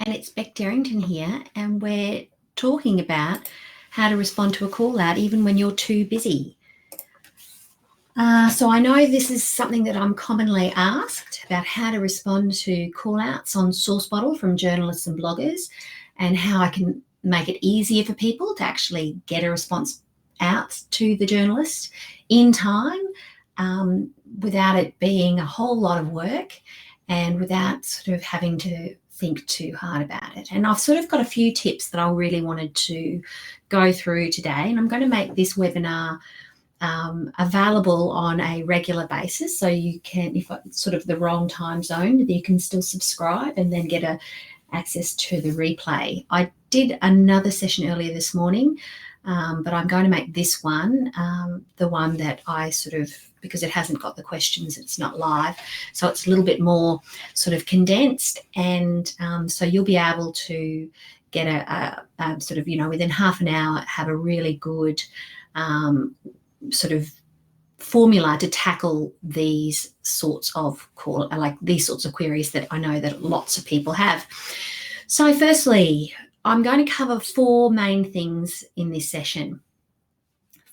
And it's Beck Derrington here, and we're talking about how to respond to a call out even when you're too busy. So I know this is something that I'm commonly asked about, how to respond to call outs on Sourcebottle from journalists and bloggers, and how I can make it easier for people to actually get a response out to the journalist in time, without it being a whole lot of work and without sort of having to think too hard about it. And I've sort of got a few tips that I really wanted to go through today, and I'm going to make this webinar available on a regular basis, so you can, if it's sort of the wrong time zone, you can still subscribe and then get access to the replay. I did another session earlier this morning, but I'm going to make this one the one that I sort of, because it hasn't got the questions, it's not live, so it's a little bit more sort of condensed, and so you'll be able to get a sort of, within half an hour, have a really good sort of formula to tackle these sorts of queries that I know that lots of people have. So firstly, I'm going to cover 4 main things in this session.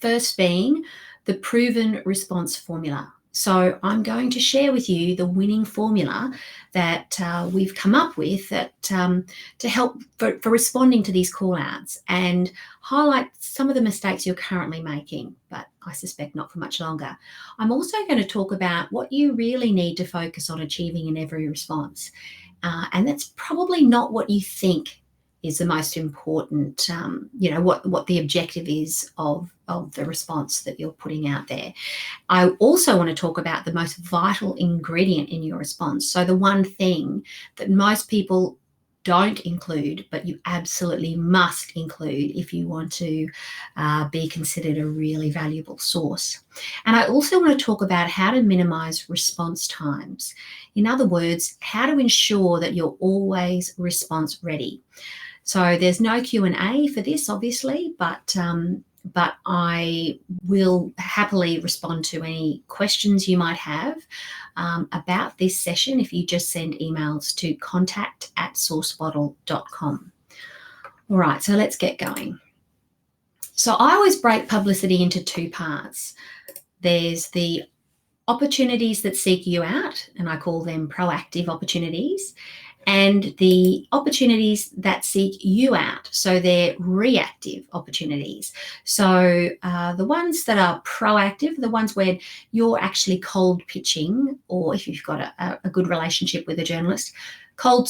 First being the proven response formula. So I'm going to share with you the winning formula that we've come up with that to help for responding to these call outs, and highlight some of the mistakes you're currently making, but I suspect not for much longer. I'm also going to talk about what you really need to focus on achieving in every response. And that's probably not what you think is the most important, what the objective is of the response that you're putting out there. I also want to talk about the most vital ingredient in your response. So the one thing that most people don't include, but you absolutely must include if you want to be considered a really valuable source. And I also want to talk about how to minimize response times. In other words, how to ensure that you're always response ready. So there's no Q&A for this, obviously, but I will happily respond to any questions you might have about this session if you just send emails to contact@sourcebottle.com. All right, so let's get going. So I always break publicity into 2 parts. There's the opportunities that seek you out, and I call them proactive opportunities, and the opportunities that seek you out, so they're reactive opportunities. So the ones that are proactive, the ones where you're actually cold pitching, or if you've got a good relationship with a journalist, cold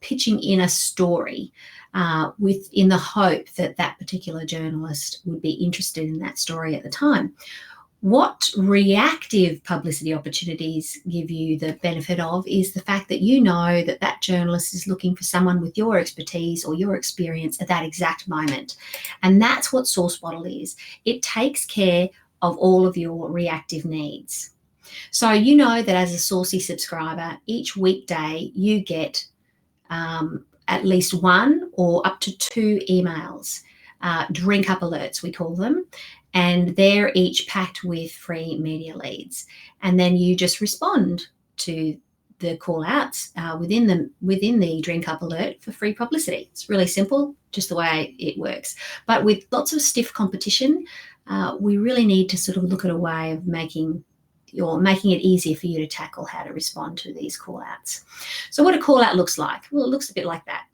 pitching in a story in the hope that that particular journalist would be interested in that story at the time. What reactive publicity opportunities give you the benefit of is the fact that you know that that journalist is looking for someone with your expertise or your experience at that exact moment. And that's what Sourcebottle is. It takes care of all of your reactive needs. So you know that as a Sourcey subscriber, each weekday you get at least 1 or up to 2 emails, drink up alerts we call them, and they're each packed with free media leads. And then you just respond to the call outs within the drink up alert for free publicity. It's really simple, just the way it works. But with lots of stiff competition, we really need to sort of look at a way of making it easier for you to tackle how to respond to these call outs. So what a call out looks like, well, it looks a bit like that.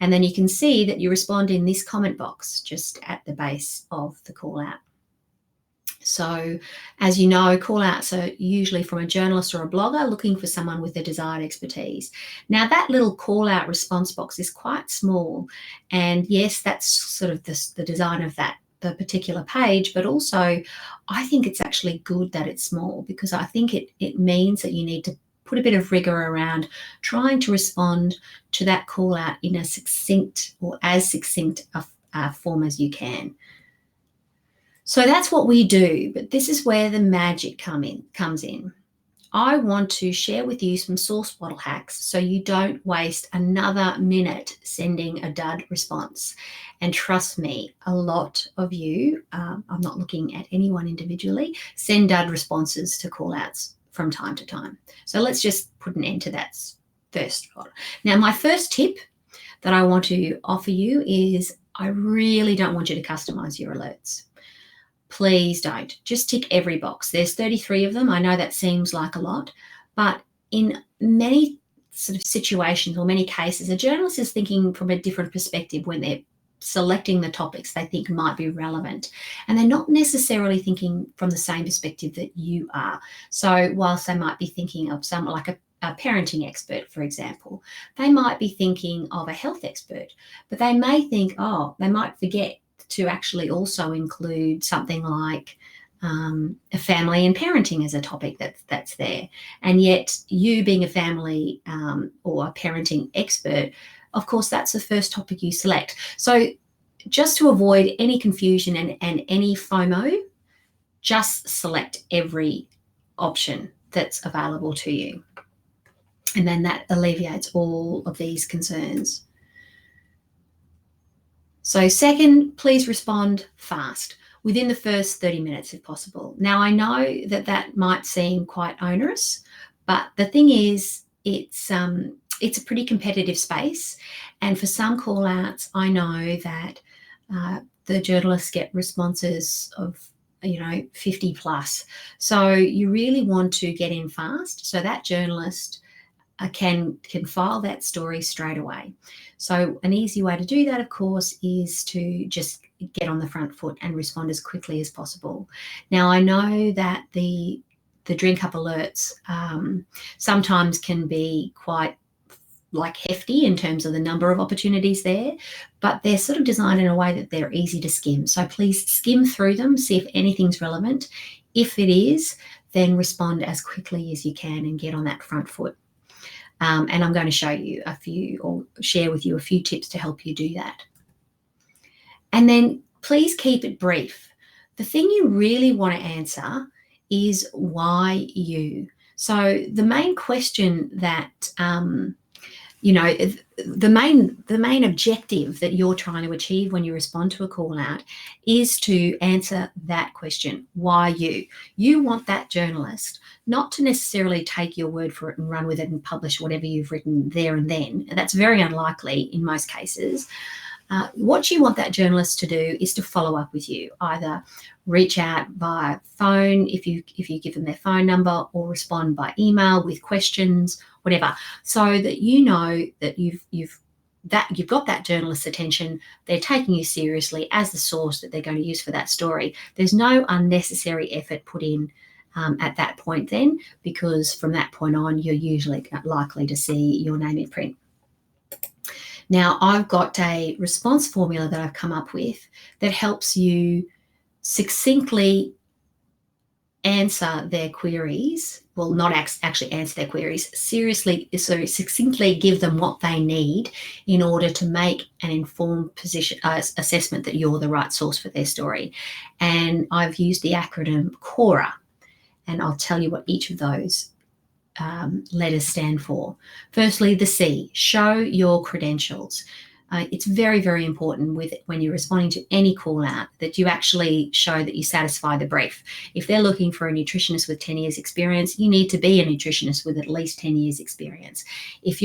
And then you can see that you respond in this comment box just at the base of the call out. So as you know, call outs are usually from a journalist or a blogger looking for someone with the desired expertise. Now that little call out response box is quite small, and yes, that's sort of the design of the particular page, but also I think it's actually good that it's small, because I think it means that you need to put a bit of rigor around trying to respond to that call out in a succinct or as succinct a form as you can. So that's what we do, but this is where the magic comes in. I want to share with you some Sourcebottle hacks so you don't waste another minute sending a dud response. And trust me, a lot of you, I'm not looking at anyone individually, send dud responses to call outs from time to time. So let's just put an end to that first. Now, my first tip that I want to offer you is I really don't want you to customize your alerts. Please don't. Just tick every box. There's 33 of them. I know that seems like a lot, but in many sort of situations or many cases, a journalist is thinking from a different perspective when they're selecting the topics they think might be relevant. And they're not necessarily thinking from the same perspective that you are. So whilst they might be thinking of someone like a parenting expert, for example, they might be thinking of a health expert, but they may think, they might forget to actually also include something like a family and parenting as a topic that's there. And yet you being a family or a parenting expert, of course, that's the first topic you select. So just to avoid any confusion and any FOMO, just select every option that's available to you. And then that alleviates all of these concerns. So second, please respond fast, within the first 30 minutes if possible. Now, I know that might seem quite onerous, but the thing is, it's a pretty competitive space. And for some call outs, I know that the journalists get responses of 50 plus. So you really want to get in fast so that journalist can file that story straight away. So an easy way to do that, of course, is to just get on the front foot and respond as quickly as possible. Now, I know that the drink up alerts sometimes can be quite hefty in terms of the number of opportunities there, but they're sort of designed in a way that they're easy to skim. So please skim through them, see if anything's relevant. If it is, then respond as quickly as you can and get on that front foot. And I'm going to show you a few or share with you a few tips to help you do that. And then please keep it brief. The thing you really want to answer is why you. So the main question that the main objective that you're trying to achieve when you respond to a call out is to answer that question, why you. You want that journalist not to necessarily take your word for it and run with it and publish whatever you've written there and then. That's very unlikely in most cases. What you want that journalist to do is to follow up with you, either reach out via phone if you give them their phone number, or respond by email with questions, whatever, so that you know that you've got that journalist's attention. They're taking you seriously as the source that they're going to use for that story. There's no unnecessary effort put in at that point then, because from that point on, you're usually likely to see your name in print. Now, I've got a response formula that I've come up with that helps you succinctly answer their queries. Well, not actually answer their queries, succinctly give them what they need in order to make an informed assessment that you're the right source for their story. And I've used the acronym CORA, and I'll tell you what each of those letters stand for. Firstly, the C, show your credentials. It's very, very important when you're responding to any call out that you actually show that you satisfy the brief. If they're looking for a nutritionist with 10 years experience, you need to be a nutritionist with at least 10 years experience. If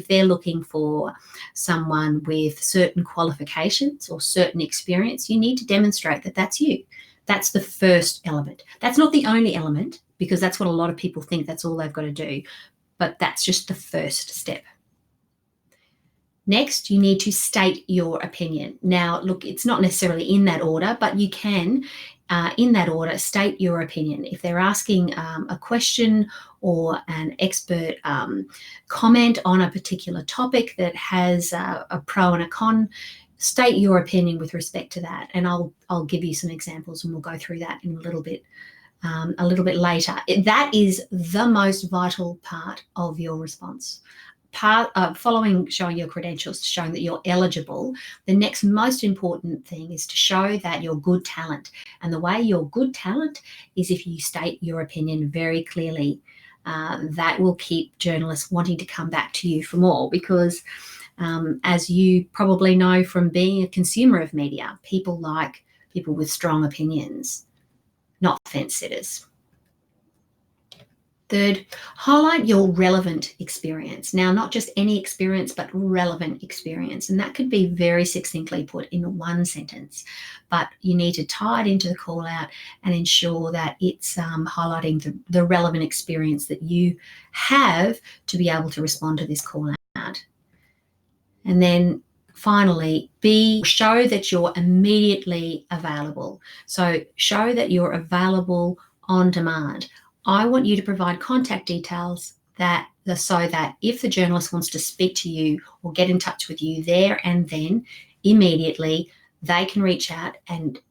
they're looking for someone with certain qualifications or certain experience, you need to demonstrate that that's you. That's the first element. That's not the only element, because that's what a lot of people think that's all they've got to do, but that's just the first step. Next, you need to state your opinion. Now, look, it's not necessarily in that order, but you can, in that order, state your opinion. If they're asking a question or an expert comment on a particular topic that has a pro and a con, state your opinion with respect to that. And I'll give you some examples, and we'll go through that in a little bit later. That is the most vital part of your response. Following showing your credentials, showing that you're eligible, the next most important thing is to show that you're good talent. And the way you're good talent is if you state your opinion very clearly. That will keep journalists wanting to come back to you for more, because as you probably know from being a consumer of media, people like people with strong opinions, not fence sitters. Third, highlight your relevant experience. Now, not just any experience, but relevant experience. And that could be very succinctly put in one sentence, but you need to tie it into the call out and ensure that it's highlighting the relevant experience that you have to be able to respond to this call out. And then finally, show that you're immediately available. So show that you're available on demand. I want you to provide contact details so that if the journalist wants to speak to you or get in touch with you there and then, immediately, they can reach out and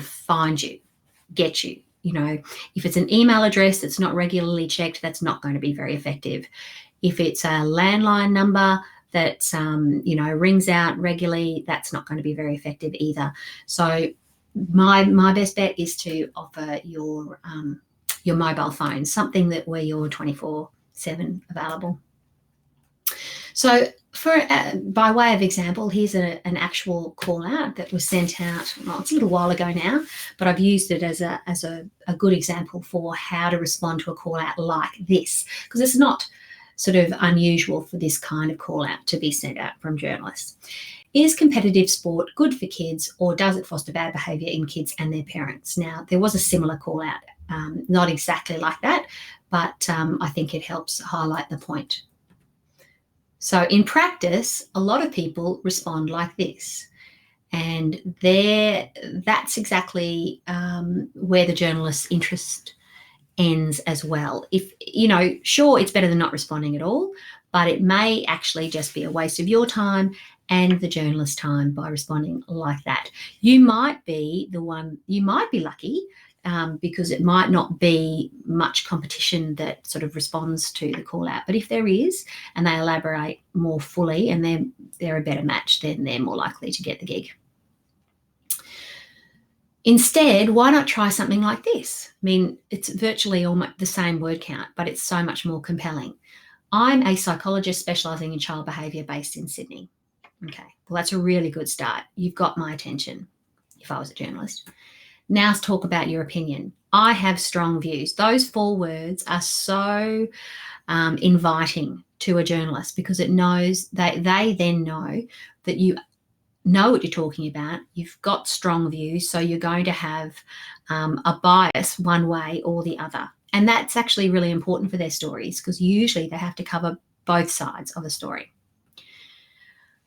find you, get you. You know, if it's an email address that's not regularly checked, that's not going to be very effective. If it's a landline number that rings out regularly, that's not going to be very effective either. So my best bet is to offer your mobile phone, something where you're 24/7 available. So by way of example, here's an actual call out that was sent out. Well, it's a little while ago now, but I've used it as a good example for how to respond to a call out like this, because it's not sort of unusual for this kind of call out to be sent out from journalists. Is competitive sport good for kids, or does it foster bad behaviour in kids and their parents? Now, there was a similar call out, not exactly like that, but I think it helps highlight the point. So in practice, a lot of people respond like this. And that's exactly where the journalist's interest ends as well. If, sure, it's better than not responding at all, but it may actually just be a waste of your time and the journalist's time by responding like that. You might be lucky because it might not be much competition that sort of responds to the call out. But if there is, and they elaborate more fully and they're a better match, then they're more likely to get the gig. Instead, why not try something like this? I mean, it's virtually almost the same word count, but it's so much more compelling. I'm a psychologist specialising in child behaviour based in Sydney. Okay, well, that's a really good start. You've got my attention if I was a journalist. Now let's talk about your opinion. I have strong views. Those 4 words are so inviting to a journalist, because it knows they then know that you know what you're talking about. You've got strong views, so you're going to have a bias one way or the other. And that's actually really important for their stories, because usually they have to cover both sides of a story.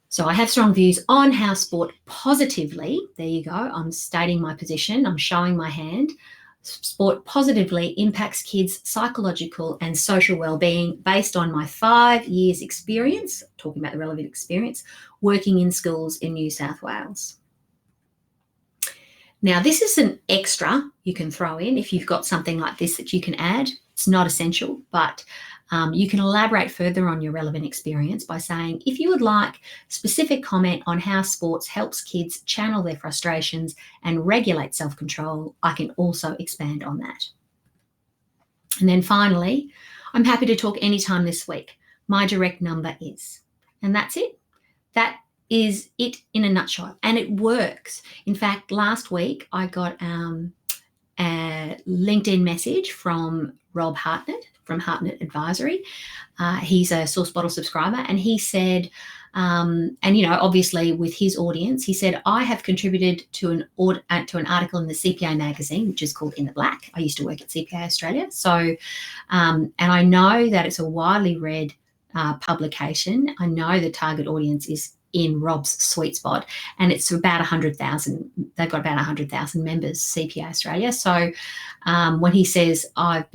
So I have strong views on how sport positively, there you go, I'm stating my position, I'm showing my hand, sport positively impacts kids' psychological and social well-being based on my 5 years experience, talking about the relevant experience, working in schools in New South Wales. Now, this is an extra you can throw in if you've got something like this that you can add. It's not essential, but you can elaborate further on your relevant experience by saying, if you would like specific comment on how sports helps kids channel their frustrations and regulate self-control, I can also expand on that. And then finally, I'm happy to talk anytime this week. My direct number is, and that's it. That is it in a nutshell, and it works. In fact, last week I got a LinkedIn message from Rob Hartnett from Hartnett Advisory. He's a Sourcebottle subscriber, and he said, obviously with his audience, he said, I have contributed to an article in the CPA magazine, which is called In the Black. I used to work at CPA Australia. So, and I know that it's a widely read publication. I know the target audience is in Rob's sweet spot, and it's about 100,000. They've got about 100,000 members, CPA Australia. So when he says I've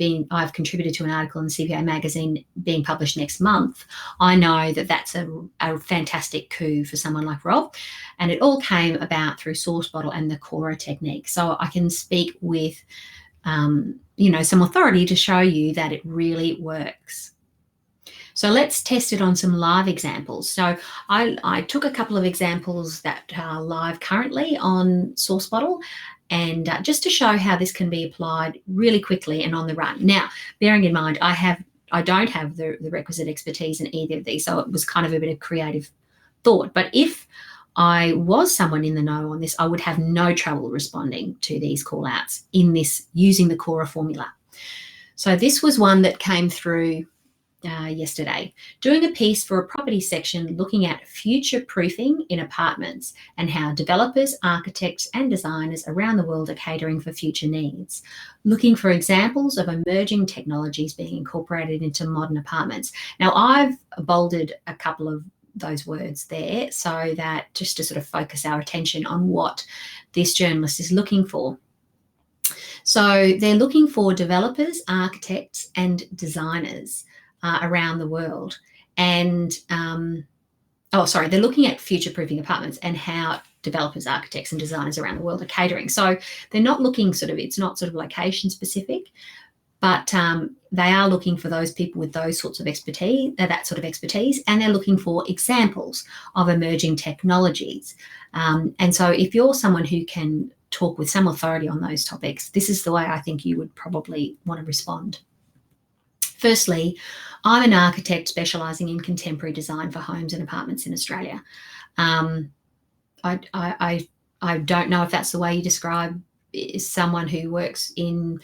contributed to an article in the CPA magazine being published next month, I know that that's a fantastic coup for someone like Rob. And it all came about through Sourcebottle and the Cora technique. So I can speak with some authority to show you that it really works. So let's test it on some live examples. So I took a couple of examples that are live currently on Sourcebottle, and just to show how this can be applied really quickly and on the run. Now, bearing in mind, I don't have the requisite expertise in either of these, so it was kind of a bit of creative thought. But if I was someone in the know on this, I would have no trouble responding to these call outs in this using the Cora formula. So this was one that came through yesterday. Doing a piece for a property section looking at future proofing in apartments and how developers, architects and designers around the world are catering for future needs. Looking for examples of emerging technologies being incorporated into modern apartments. Now I've bolded a couple of those words there so that just to sort of focus our attention on what this journalist is looking for. So they're looking for developers, architects and designers around the world. And they're looking at future-proofing apartments and how developers, architects and designers around the world are catering. So they're not looking it's not sort of location specific, but they are looking for those people with those sorts of expertise, that sort of expertise, and they're looking for examples of emerging technologies. And so if you're someone who can talk with some authority on those topics, this is the way I think you would probably want to respond. Firstly, I'm an architect specialising in contemporary design for homes and apartments in Australia. I don't know if that's the way you describe someone who works in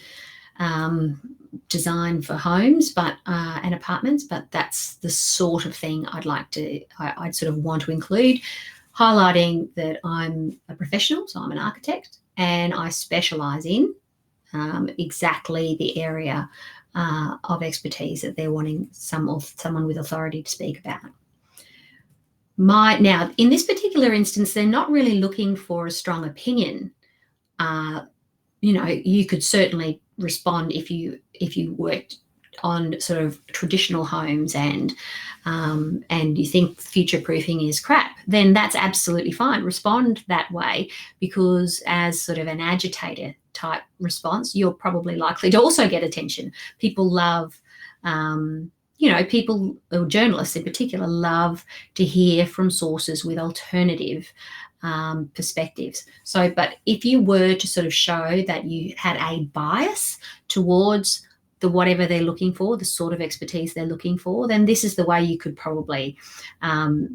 design for homes and apartments, but that's the sort of thing I'd sort of want to include, highlighting that I'm a professional, so I'm an architect, and I specialise in exactly the area of expertise that they're wanting someone with authority to speak about. Now, in this particular instance, they're not really looking for a strong opinion. You could certainly respond if you worked on sort of traditional homes and you think future proofing is crap, then that's absolutely fine. Respond that way, because as sort of an agitator type response, you're probably likely to also get attention. People love, people, or journalists in particular, love to hear from sources with alternative perspectives. So, but if you were to sort of show that you had a bias towards whatever they're looking for, the sort of expertise they're looking for, then this is the way you could probably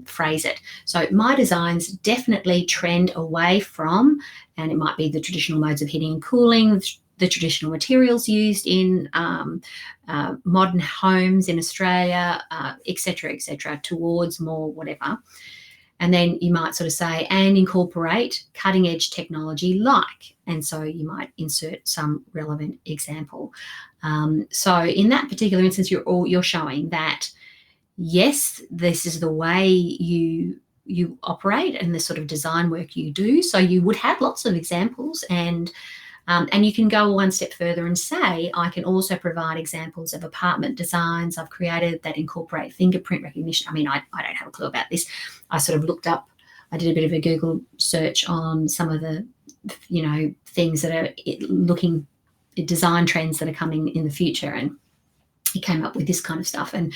phrase it. So my designs definitely trend away from, and it might be the traditional modes of heating and cooling, the traditional materials used in modern homes in Australia, et cetera, towards more whatever. And then you might sort of say, and incorporate cutting edge technology like, and so you might insert some relevant example. So in that particular instance, you're showing that, yes, this is the way you operate and the sort of design work you do. So you would have lots of examples, and you can go one step further and say, I can also provide examples of apartment designs I've created that incorporate fingerprint recognition. I mean, I don't have a clue about this. I sort of looked up, I did a bit of a Google search on some of the, things that are looking at design trends that are coming in the future. And he came up with this kind of stuff, and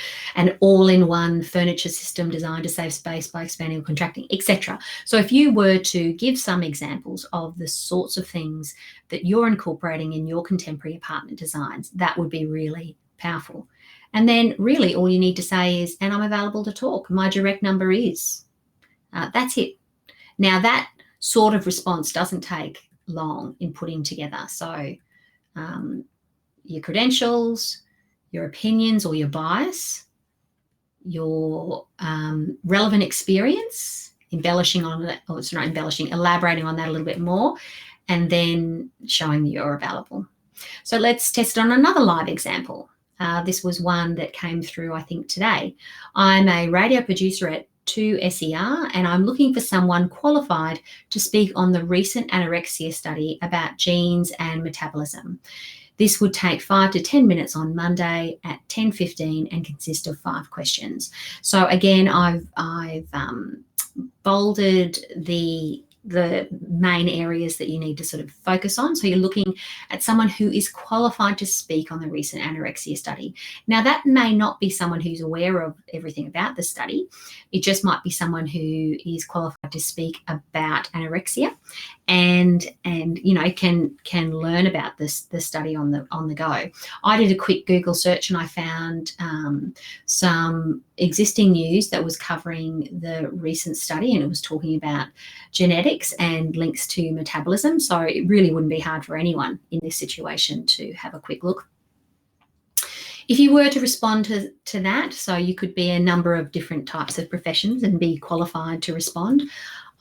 all-in-one furniture system designed to save space by expanding or contracting, etc. So if you were to give some examples of the sorts of things that you're incorporating in your contemporary apartment designs, that would be really powerful. And then really all you need to say is, and I'm available to talk. My direct number is. That's it. Now that sort of response doesn't take long in putting together. So your credentials, your opinions or your bias, your relevant experience, elaborating on that a little bit more, and then showing that you're available. So let's test it on another live example. This was one that came through, I think, today. I'm a radio producer at 2SER, and I'm looking for someone qualified to speak on the recent anorexia study about genes and metabolism. This would take 5 to 10 minutes on Monday at 10:15 and consist of 5 questions. So again, I've bolded the main areas that you need to sort of focus on. So you're looking at someone who is qualified to speak on the recent anorexia study. Now that may not be someone who's aware of everything about the study. It just might be someone who is qualified to speak about anorexia and can learn about the study on the go. I did a quick Google search and I found some existing news that was covering the recent study, and it was talking about genetics and links to metabolism. So it really wouldn't be hard for anyone in this situation to have a quick look. If you were to respond to that, so you could be a number of different types of professions and be qualified to respond.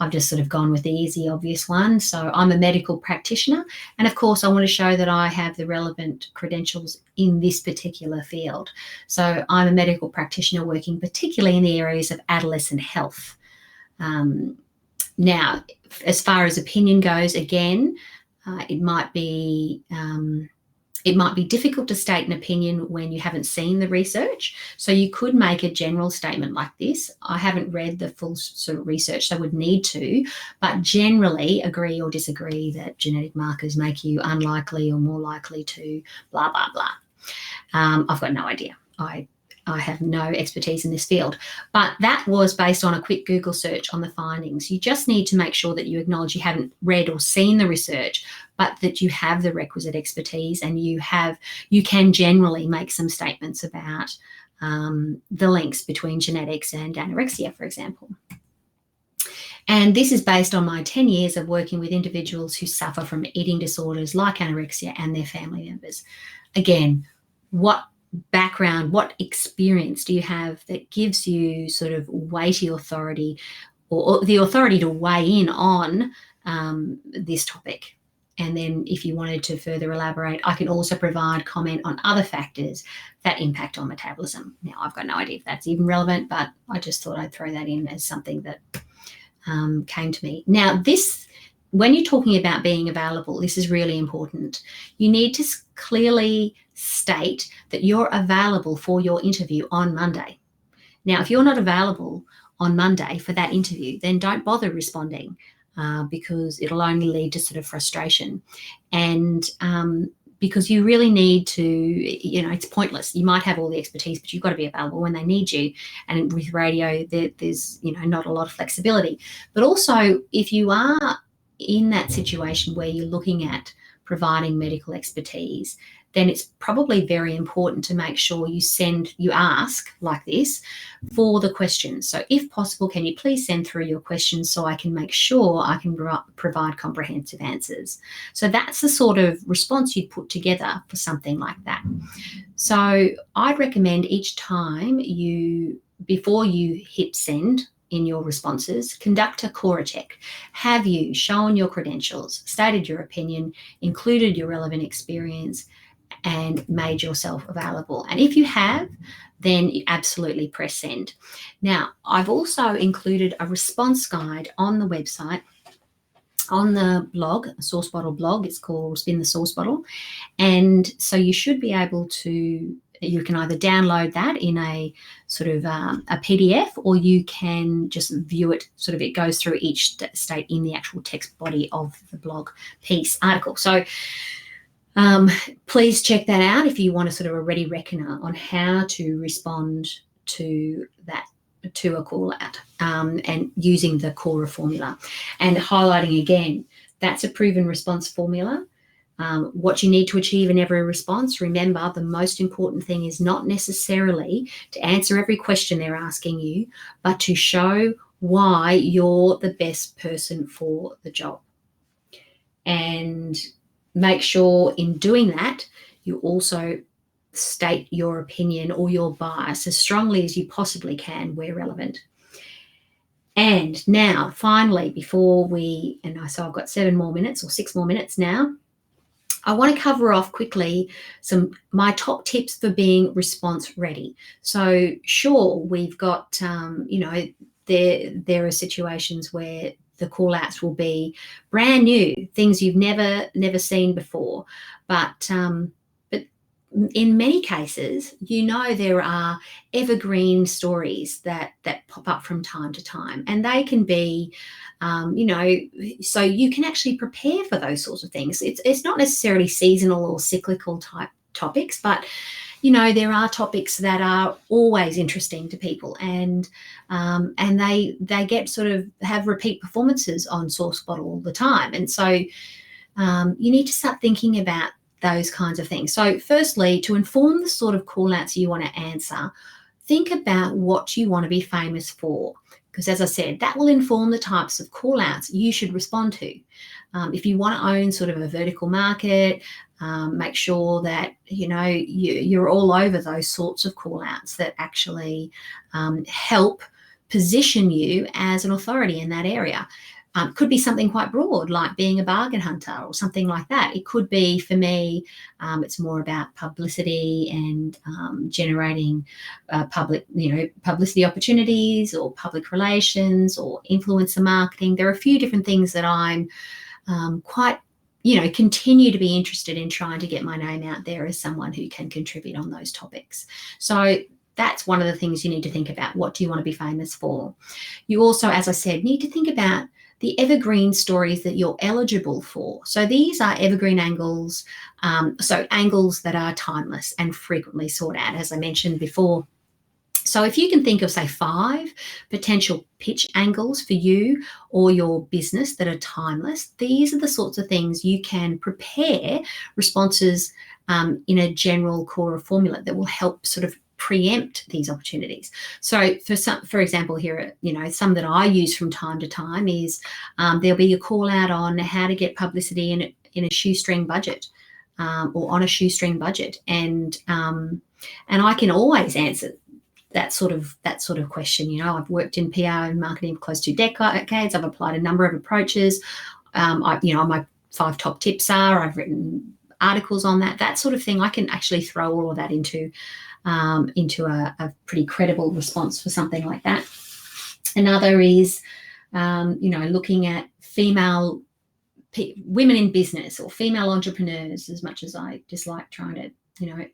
I've just sort of gone with the easy, obvious one. So I'm a medical practitioner. And of course, I want to show that I have the relevant credentials in this particular field. So I'm a medical practitioner working particularly in the areas of adolescent health. Now, as far as opinion goes, again, it might be difficult to state an opinion when you haven't seen the research. So you could make a general statement like this. I haven't read the full sort of research, so I would need to, but generally agree or disagree that genetic markers make you unlikely or more likely to blah, blah, blah. I've got no idea. I have no expertise in this field, but that was based on a quick Google search on the findings. You just need to make sure that you acknowledge you haven't read or seen the research, but that you have the requisite expertise and you can generally make some statements about the links between genetics and anorexia, for example. And this is based on my 10 years of working with individuals who suffer from eating disorders like anorexia and their family members. Again, what background, what experience do you have that gives you sort of weighty authority or the authority to weigh in on this topic? And then if you wanted to further elaborate, I can also provide comment on other factors that impact on metabolism. Now, I've got no idea if that's even relevant, but I just thought I'd throw that in as something that came to me. Now, when you're talking about being available, this is really important. You need to clearly state that you're available for your interview on Monday. Now, if you're not available on Monday for that interview, then don't bother responding because it'll only lead to sort of frustration. And because you really need to, it's pointless. You might have all the expertise, but you've got to be available when they need you. And with radio, there's, not a lot of flexibility. But also, if you are in that situation where you're looking at providing medical expertise, then it's probably very important to make sure you ask like this for the questions. So if possible, can you please send through your questions so I can make sure I can provide comprehensive answers? So that's the sort of response you'd put together for something like that. So I'd recommend each time before you hit send in your responses, conduct a Cora check. Have you shown your credentials, stated your opinion, included your relevant experience, and made yourself available? And if you have, then you absolutely press send. Now, I've also included a response guide on the website, on the blog, a Sourcebottle blog. It's called Spin the Sourcebottle. And so you should be able to, you can either download that in a sort of a PDF, or you can just view it, sort of it goes through each state in the actual text body of the blog piece article. So please check that out if you want a sort of a ready reckoner on how to respond to that, to a call out, and using the Cora formula. And highlighting again, that's a proven response formula. What you need to achieve in every response, remember, the most important thing is not necessarily to answer every question they're asking you, but to show why you're the best person for the job. And make sure in doing that, you also state your opinion or your bias as strongly as you possibly can where relevant. And now, finally, so I've got 7 more minutes or 6 more minutes now, I want to cover off quickly my top tips for being response ready. So sure, we've got, there are situations where the call outs will be brand new, things you've never seen before. But in many cases, there are evergreen stories that pop up from time to time, and they can be, so you can actually prepare for those sorts of things. It's not necessarily seasonal or cyclical type topics, but there are topics that are always interesting to people, and they get sort of have repeat performances on Sourcebottle all the time. And so you need to start thinking about those kinds of things. So firstly, to inform the sort of call outs you want to answer, think about what you want to be famous for. because as I said, that will inform the types of call outs you should respond to. If you want to own sort of a vertical market, make sure that you're all over those sorts of call outs that actually help position you as an authority in that area. Could be something quite broad, like being a bargain hunter or something like that. It could be, for me, it's more about publicity and generating publicity opportunities, or public relations, or influencer marketing. There are a few different things that I'm quite, continue to be interested in, trying to get my name out there as someone who can contribute on those topics. So that's one of the things you need to think about. What do you want to be famous for? You also, as I said, need to think about the evergreen stories that you're eligible for. So these are evergreen angles, so angles that are timeless and frequently sought out, as I mentioned before. So if you can think of, say, 5 potential pitch angles for you or your business that are timeless, these are the sorts of things you can prepare responses in a general core of formula that will help sort of preempt these opportunities. So for example, here, some that I use from time to time is there'll be a call out on how to get publicity in a shoestring budget, or on a shoestring budget, and I can always answer that sort of question. I've worked in PR and marketing for close to decades. I've applied a number of approaches. My 5 top tips are, I've written articles on that sort of thing. I can actually throw all of that into a pretty credible response for something like that. Another is, looking at women in business or female entrepreneurs, as much as I dislike trying to,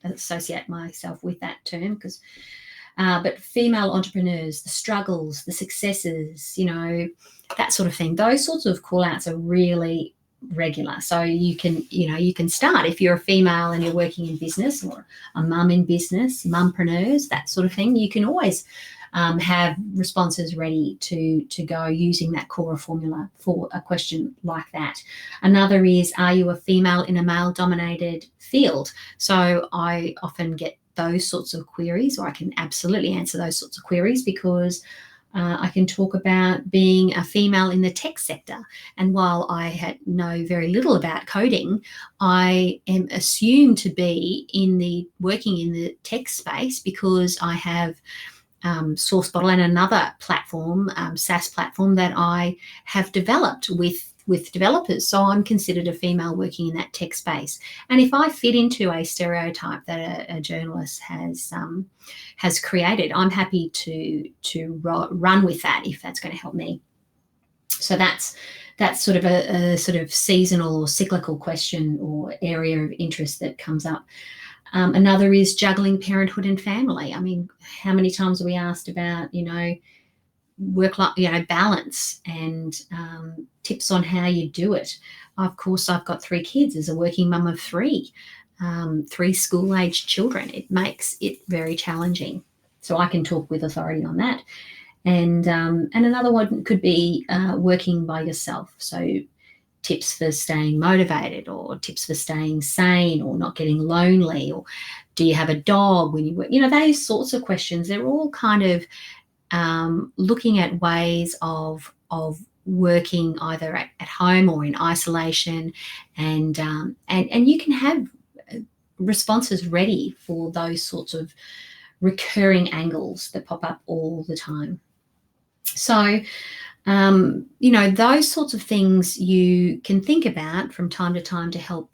associate myself with that term, but female entrepreneurs, the struggles, the successes, that sort of thing. Those sorts of call outs are really regular. So you can start, if you're a female and you're working in business, or a mum in business, mumpreneurs, that sort of thing. You can always have responses ready to go using that core formula for a question like that. Another is, are you a female in a male-dominated field? So I often get those sorts of queries, or I can absolutely answer those sorts of queries, because I can talk about being a female in the tech sector. And while I know very little about coding, I am assumed to be working in the tech space, because I have Sourcebottle and another platform, SaaS platform, that I have developed with developers. So I'm considered a female working in that tech space. And if I fit into a stereotype that a journalist has created, I'm happy to run with that, if that's going to help me. So that's sort of a sort of seasonal or cyclical question or area of interest that comes up. Another is juggling parenthood and family. I mean, how many times are we asked about, work-life, balance, and tips on how you do it? Of course, I've got 3 kids as a working mum of 3, 3 school-aged children. It makes it very challenging. So I can talk with authority on that. And another one could be working by yourself. So tips for staying motivated, or tips for staying sane, or not getting lonely, or do you have a dog when you work? Those sorts of questions. They're all kind of looking at ways of working either at home or in isolation, and you can have responses ready for those sorts of recurring angles that pop up all the time. So those sorts of things you can think about from time to time to help,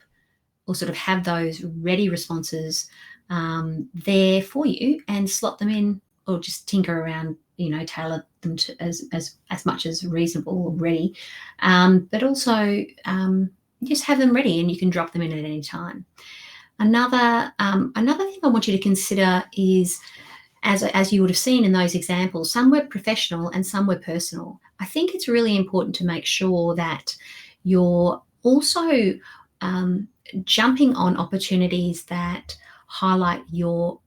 or sort of have those ready responses there for you, and slot them in, or just tinker around, tailor them to as much as reasonable or ready, but also just have them ready, and you can drop them in at any time. Another thing I want you to consider is, as you would have seen in those examples, some were professional and some were personal. I think it's really important to make sure that you're also jumping on opportunities that highlight your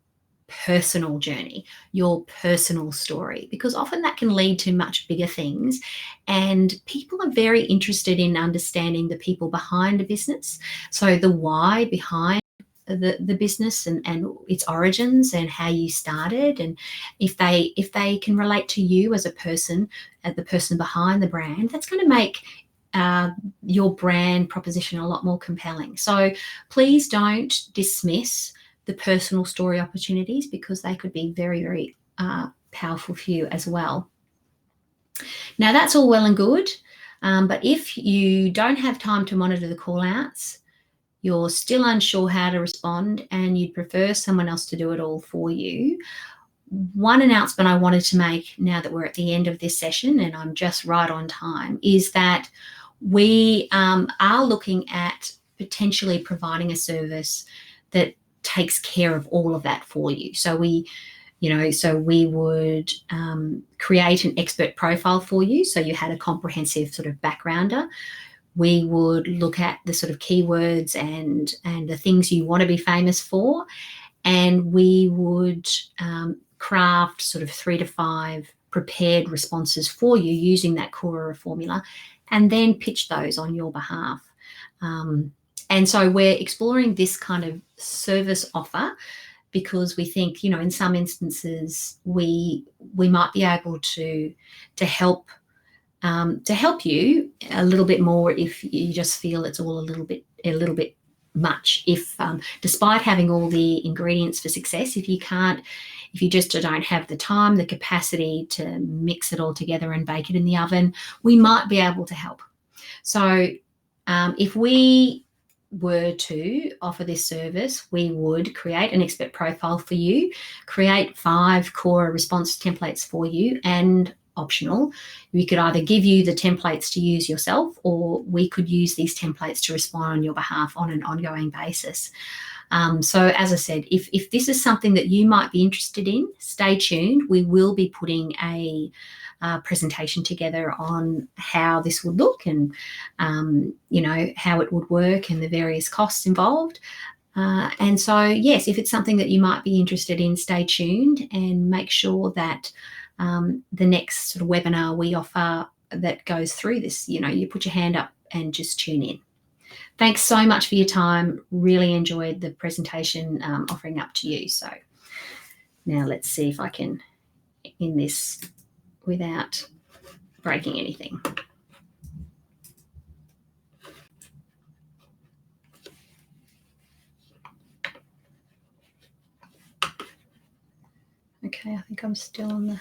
personal journey, your personal story, because often that can lead to much bigger things. And people are very interested in understanding the people behind a business. So the why behind the business and its origins and how you started, and if they can relate to you as a person, the person behind the brand, that's going to make your brand proposition a lot more compelling. So please don't dismiss the personal story opportunities, because they could be very, very powerful for you as well. Now, that's all well and good, but if you don't have time to monitor the call outs, you're still unsure how to respond, and you'd prefer someone else to do it all for you, one announcement I wanted to make now that we're at the end of this session and I'm just right on time is that we are looking at potentially providing a service that takes care of all of that for you. So we would create an expert profile for you, so you had a comprehensive sort of backgrounder. We would look at the sort of keywords and the things you want to be famous for, and we would craft sort of 3 to 5 prepared responses for you using that Cora formula, and then pitch those on your behalf. And so we're exploring this kind of service offer because we think, in some instances we might be able to help you a little bit more if you just feel it's all a little bit much. If despite having all the ingredients for success, if you just don't have the time, the capacity to mix it all together and bake it in the oven, we might be able to help. So if we were to offer this service, we would create an expert profile for you, create 5 core response templates for you, and optional, we could either give you the templates to use yourself, or we could use these templates to respond on your behalf on an ongoing basis. So as I said, if this is something that you might be interested in, stay tuned. We will be putting a presentation together on how this would look and how it would work and the various costs involved. And so, yes, if it's something that you might be interested in, stay tuned and make sure that the next sort of webinar we offer that goes through this, you put your hand up and just tune in. Thanks so much for your time. Really enjoyed the presentation offering up to you. So now let's see if I can end this without breaking anything. Okay, I think I'm still on the